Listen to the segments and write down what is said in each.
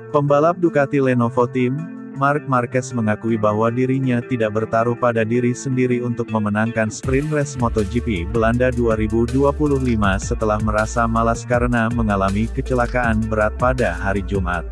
Pembalap Ducati Lenovo Team, Marc Marquez mengakui bahwa dirinya tidak bertaruh pada diri sendiri untuk memenangkan sprint race MotoGP Belanda 2025 setelah merasa malas karena mengalami kecelakaan berat pada hari Jumat.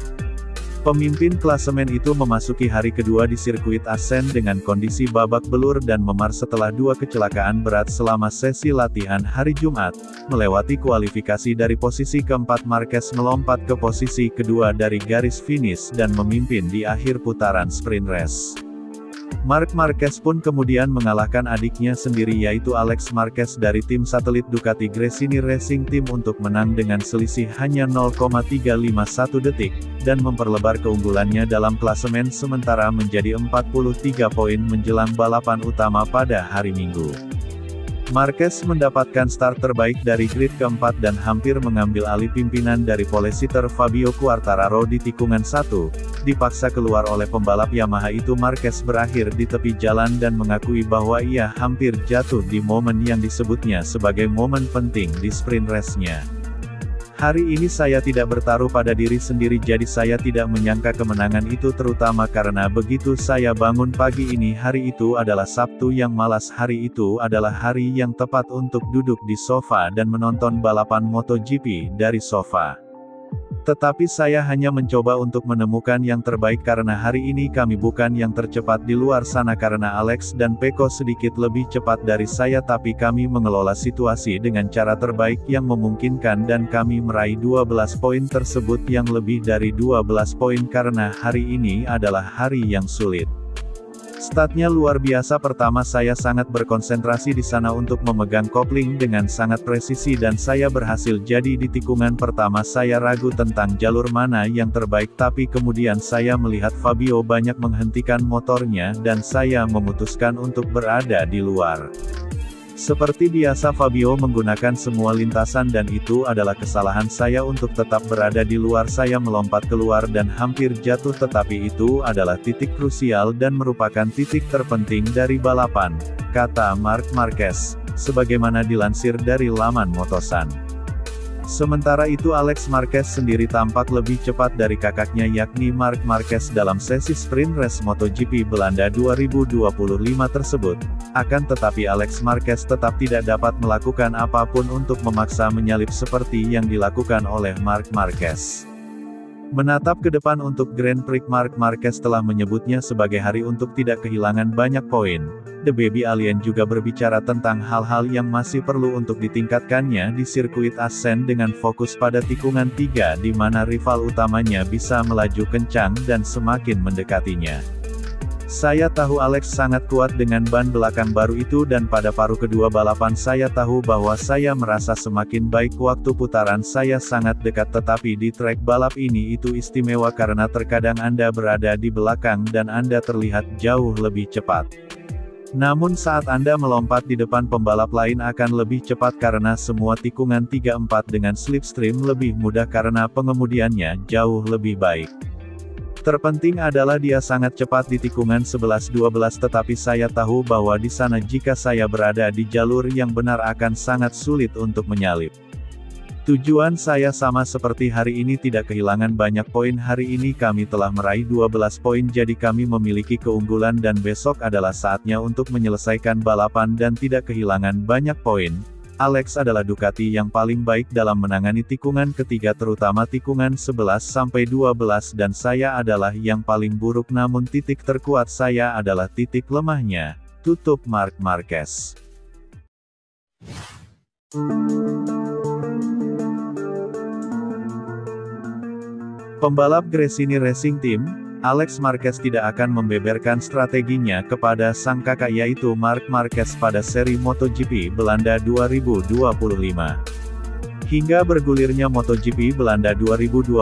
Pemimpin klasemen itu memasuki hari kedua di sirkuit Assen dengan kondisi babak belur dan memar setelah 2 kecelakaan berat selama sesi latihan hari Jumat. Melewati kualifikasi dari posisi keempat, Marquez melompat ke posisi kedua dari garis finish dan memimpin di akhir putaran sprint race. Marc Marquez pun kemudian mengalahkan adiknya sendiri yaitu Alex Marquez dari tim satelit Ducati Gresini Racing Team untuk menang dengan selisih hanya 0,351 detik, dan memperlebar keunggulannya dalam klasemen sementara menjadi 43 poin menjelang balapan utama pada hari Minggu. Marquez mendapatkan start terbaik dari grid keempat dan hampir mengambil alih pimpinan dari pole-sitter Fabio Quartararo di tikungan 1. Dipaksa keluar oleh pembalap Yamaha itu, Marquez berakhir di tepi jalan dan mengakui bahwa ia hampir jatuh di momen yang disebutnya sebagai momen penting di sprint race-nya. Hari ini saya tidak bertaruh pada diri sendiri, jadi saya tidak menyangka kemenangan itu, terutama karena begitu saya bangun pagi ini, hari itu adalah Sabtu yang malas, hari itu adalah hari yang tepat untuk duduk di sofa dan menonton balapan MotoGP dari sofa. Tetapi saya hanya mencoba untuk menemukan yang terbaik karena hari ini kami bukan yang tercepat di luar sana karena Alex dan Pecco sedikit lebih cepat dari saya, tapi kami mengelola situasi dengan cara terbaik yang memungkinkan dan kami meraih 12 poin tersebut yang lebih dari 12 poin karena hari ini adalah hari yang sulit. Startnya luar biasa. Pertama saya sangat berkonsentrasi di sana untuk memegang kopling dengan sangat presisi dan saya berhasil, jadi di tikungan pertama saya ragu tentang jalur mana yang terbaik, tapi kemudian saya melihat Fabio banyak menghentikan motornya dan saya memutuskan untuk berada di luar. Seperti biasa Fabio menggunakan semua lintasan dan itu adalah kesalahan saya untuk tetap berada di luar. Saya melompat keluar dan hampir jatuh, tetapi itu adalah titik krusial dan merupakan titik terpenting dari balapan, kata Marc Marquez, sebagaimana dilansir dari laman Motosan. Sementara itu Alex Marquez sendiri tampak lebih cepat dari kakaknya yakni Marc Marquez dalam sesi sprint race MotoGP Belanda 2025 tersebut. Akan tetapi Alex Marquez tetap tidak dapat melakukan apapun untuk memaksa menyalip seperti yang dilakukan oleh Marc Marquez. Menatap ke depan untuk Grand Prix, Marc Marquez telah menyebutnya sebagai hari untuk tidak kehilangan banyak poin. The Baby Alien juga berbicara tentang hal-hal yang masih perlu untuk ditingkatkannya di sirkuit Assen dengan fokus pada tikungan 3 di mana rival utamanya bisa melaju kencang dan semakin mendekatinya. Saya tahu Alex sangat kuat dengan ban belakang baru itu dan pada paruh kedua balapan saya tahu bahwa saya merasa semakin baik, waktu putaran saya sangat dekat, tetapi di trek balap ini itu istimewa karena terkadang Anda berada di belakang dan Anda terlihat jauh lebih cepat. Namun saat Anda melompat di depan pembalap lain akan lebih cepat karena semua tikungan 3-4 dengan slipstream lebih mudah karena pengemudiannya jauh lebih baik. Terpenting adalah dia sangat cepat di tikungan 11-12, tetapi saya tahu bahwa di sana jika saya berada di jalur yang benar akan sangat sulit untuk menyalip. Tujuan saya sama seperti hari ini, tidak kehilangan banyak poin. Hari ini kami telah meraih 12 poin, jadi kami memiliki keunggulan dan besok adalah saatnya untuk menyelesaikan balapan dan tidak kehilangan banyak poin. Alex adalah Ducati yang paling baik dalam menangani tikungan ketiga terutama tikungan 11-12 dan saya adalah yang paling buruk, namun titik terkuat saya adalah titik lemahnya, tutup Marc Marquez. Pembalap Gresini Racing Team, Alex Marquez tidak akan membeberkan strateginya kepada sang kakak yaitu Marc Marquez pada seri MotoGP Belanda 2025. Hingga bergulirnya MotoGP Belanda 2025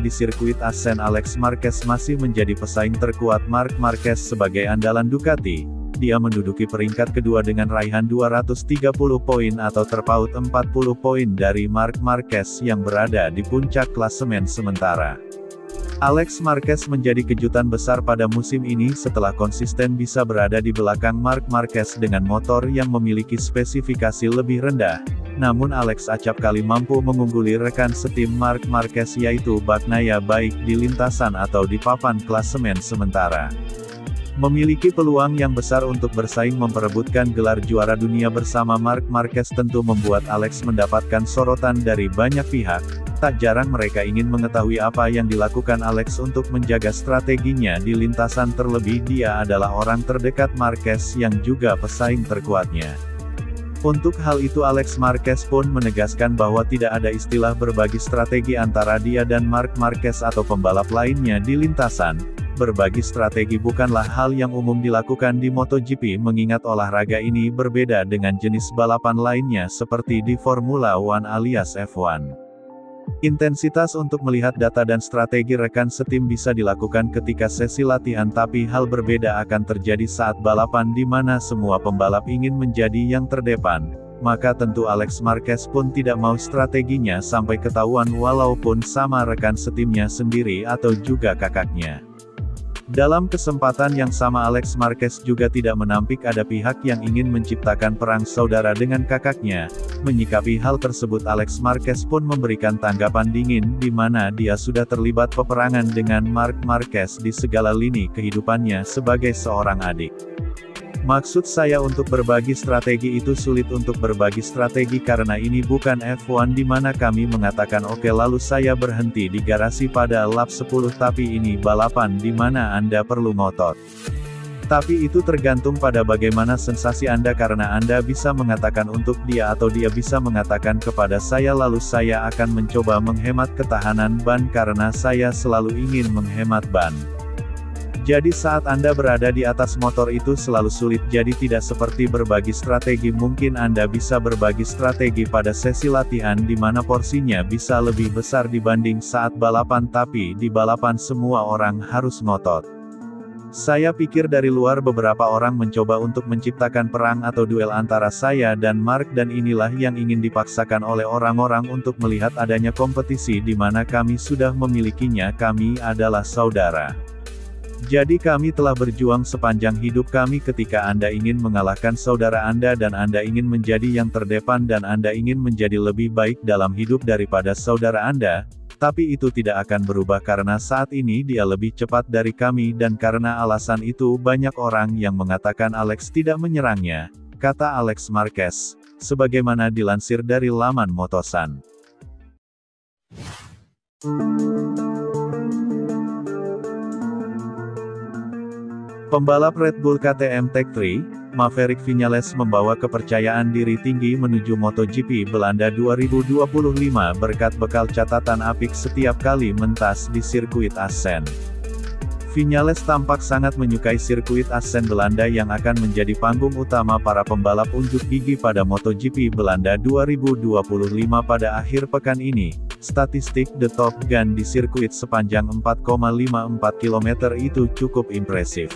di sirkuit Assen, Alex Marquez masih menjadi pesaing terkuat Marc Marquez sebagai andalan Ducati. Dia menduduki peringkat kedua dengan raihan 230 poin atau terpaut 40 poin dari Marc Marquez yang berada di puncak klasemen sementara. Alex Marquez menjadi kejutan besar pada musim ini setelah konsisten bisa berada di belakang Marc Marquez dengan motor yang memiliki spesifikasi lebih rendah. Namun Alex acap kali mampu mengungguli rekan setim Marc Marquez yaitu Bagnaia baik di lintasan atau di papan klasemen sementara. Memiliki peluang yang besar untuk bersaing memperebutkan gelar juara dunia bersama Marc Marquez tentu membuat Alex mendapatkan sorotan dari banyak pihak. Tak jarang mereka ingin mengetahui apa yang dilakukan Alex untuk menjaga strateginya di lintasan, terlebih dia adalah orang terdekat Marquez yang juga pesaing terkuatnya. Untuk hal itu Alex Marquez pun menegaskan bahwa tidak ada istilah berbagi strategi antara dia dan Marc Marquez atau pembalap lainnya di lintasan. Berbagi strategi bukanlah hal yang umum dilakukan di MotoGP mengingat olahraga ini berbeda dengan jenis balapan lainnya seperti di Formula One alias F1. Intensitas untuk melihat data dan strategi rekan setim bisa dilakukan ketika sesi latihan, tapi hal berbeda akan terjadi saat balapan di mana semua pembalap ingin menjadi yang terdepan. Maka tentu Alex Marquez pun tidak mau strateginya sampai ketahuan walaupun sama rekan setimnya sendiri atau juga kakaknya. Dalam kesempatan yang sama Alex Marquez juga tidak menampik ada pihak yang ingin menciptakan perang saudara dengan kakaknya. Menyikapi hal tersebut Alex Marquez pun memberikan tanggapan dingin di mana dia sudah terlibat peperangan dengan Marc Marquez di segala lini kehidupannya sebagai seorang adik. Maksud saya untuk berbagi strategi itu sulit untuk berbagi strategi karena ini bukan F1 di mana kami mengatakan oke lalu saya berhenti di garasi pada lap 10 tapi ini balapan di mana Anda perlu ngotot. Tapi itu tergantung pada bagaimana sensasi Anda karena Anda bisa mengatakan untuk dia atau dia bisa mengatakan kepada saya lalu saya akan mencoba menghemat ketahanan ban karena saya selalu ingin menghemat ban. Jadi saat Anda berada di atas motor itu selalu sulit, jadi tidak seperti berbagi strategi. Mungkin Anda bisa berbagi strategi pada sesi latihan di mana porsinya bisa lebih besar dibanding saat balapan, tapi di balapan semua orang harus ngotot. Saya pikir dari luar beberapa orang mencoba untuk menciptakan perang atau duel antara saya dan Marc dan inilah yang ingin dipaksakan oleh orang-orang untuk melihat adanya kompetisi di mana kami sudah memilikinya, kami adalah saudara. Jadi kami telah berjuang sepanjang hidup kami. Ketika Anda ingin mengalahkan saudara Anda dan Anda ingin menjadi yang terdepan dan Anda ingin menjadi lebih baik dalam hidup daripada saudara Anda, tapi itu tidak akan berubah karena saat ini dia lebih cepat dari kami dan karena alasan itu banyak orang yang mengatakan Alex tidak menyerangnya, kata Alex Marquez, sebagaimana dilansir dari laman Motosan. Pembalap Red Bull KTM Tech3, Maverick Viñales membawa kepercayaan diri tinggi menuju MotoGP Belanda 2025 berkat bekal catatan apik setiap kali mentas di sirkuit Assen. Viñales tampak sangat menyukai sirkuit Assen Belanda yang akan menjadi panggung utama para pembalap unjuk gigi pada MotoGP Belanda 2025 pada akhir pekan ini. Statistik The Top Gun di sirkuit sepanjang 4,54 km itu cukup impresif.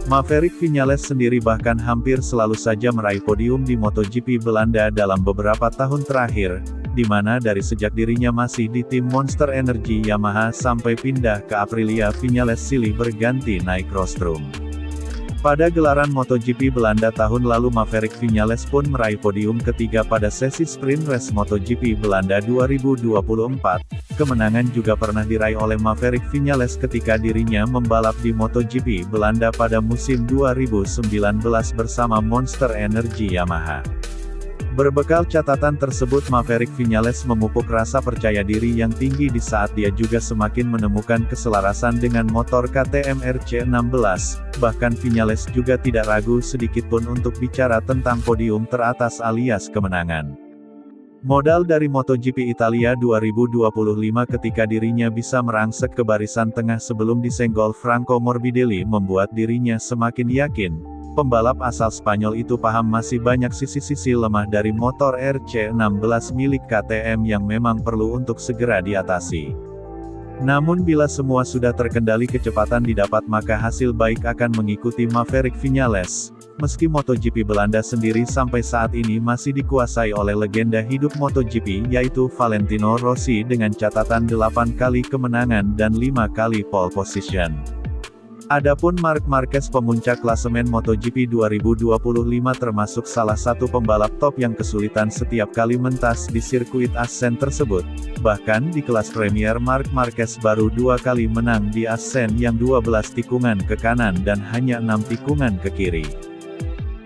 Maverick Viñales sendiri bahkan hampir selalu saja meraih podium di MotoGP Belanda dalam beberapa tahun terakhir, di mana dari sejak dirinya masih di tim Monster Energy Yamaha sampai pindah ke Aprilia Viñales silih berganti naik rostrum. Pada gelaran MotoGP Belanda tahun lalu Maverick Viñales pun meraih podium ketiga pada sesi sprint race MotoGP Belanda 2024. Kemenangan juga pernah diraih oleh Maverick Viñales ketika dirinya membalap di MotoGP Belanda pada musim 2019 bersama Monster Energy Yamaha. Berbekal catatan tersebut Maverick Viñales memupuk rasa percaya diri yang tinggi di saat dia juga semakin menemukan keselarasan dengan motor KTM RC16, bahkan Viñales juga tidak ragu sedikitpun untuk bicara tentang podium teratas alias kemenangan. Modal dari MotoGP Italia 2025 ketika dirinya bisa merangsek ke barisan tengah sebelum disenggol Franco Morbidelli membuat dirinya semakin yakin. Pembalap asal Spanyol itu paham masih banyak sisi-sisi lemah dari motor RC16 milik KTM yang memang perlu untuk segera diatasi. Namun bila semua sudah terkendali kecepatan didapat maka hasil baik akan mengikuti Maverick Viñales. Meski MotoGP Belanda sendiri sampai saat ini masih dikuasai oleh legenda hidup MotoGP yaitu Valentino Rossi dengan catatan 8 kali kemenangan dan 5 kali pole position. Adapun Marc Marquez pemuncak klasemen MotoGP 2025 termasuk salah satu pembalap top yang kesulitan setiap kali mentas di sirkuit Assen tersebut. Bahkan di kelas Premier Marc Marquez baru 2 kali menang di Assen yang 12 tikungan ke kanan dan hanya 6 tikungan ke kiri.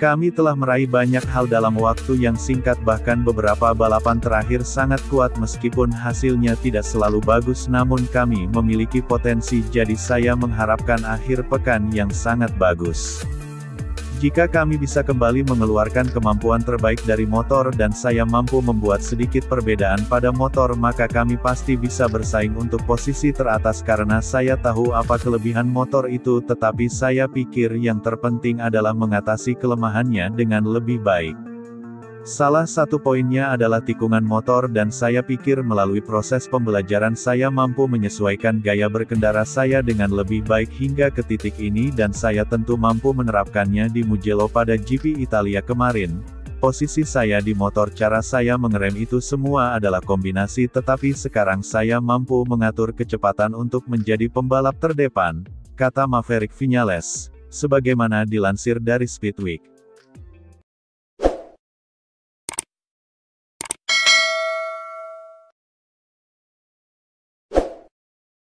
Kami telah meraih banyak hal dalam waktu yang singkat, bahkan beberapa balapan terakhir sangat kuat meskipun hasilnya tidak selalu bagus, namun kami memiliki potensi, jadi saya mengharapkan akhir pekan yang sangat bagus. Jika kami bisa kembali mengeluarkan kemampuan terbaik dari motor dan saya mampu membuat sedikit perbedaan pada motor, maka kami pasti bisa bersaing untuk posisi teratas karena saya tahu apa kelebihan motor itu, tetapi saya pikir yang terpenting adalah mengatasi kelemahannya dengan lebih baik. Salah satu poinnya adalah tikungan motor dan saya pikir melalui proses pembelajaran saya mampu menyesuaikan gaya berkendara saya dengan lebih baik hingga ke titik ini dan saya tentu mampu menerapkannya di Mugello pada GP Italia kemarin. Posisi saya di motor, cara saya mengerem, itu semua adalah kombinasi, tetapi sekarang saya mampu mengatur kecepatan untuk menjadi pembalap terdepan, kata Maverick Viñales, sebagaimana dilansir dari Speedweek.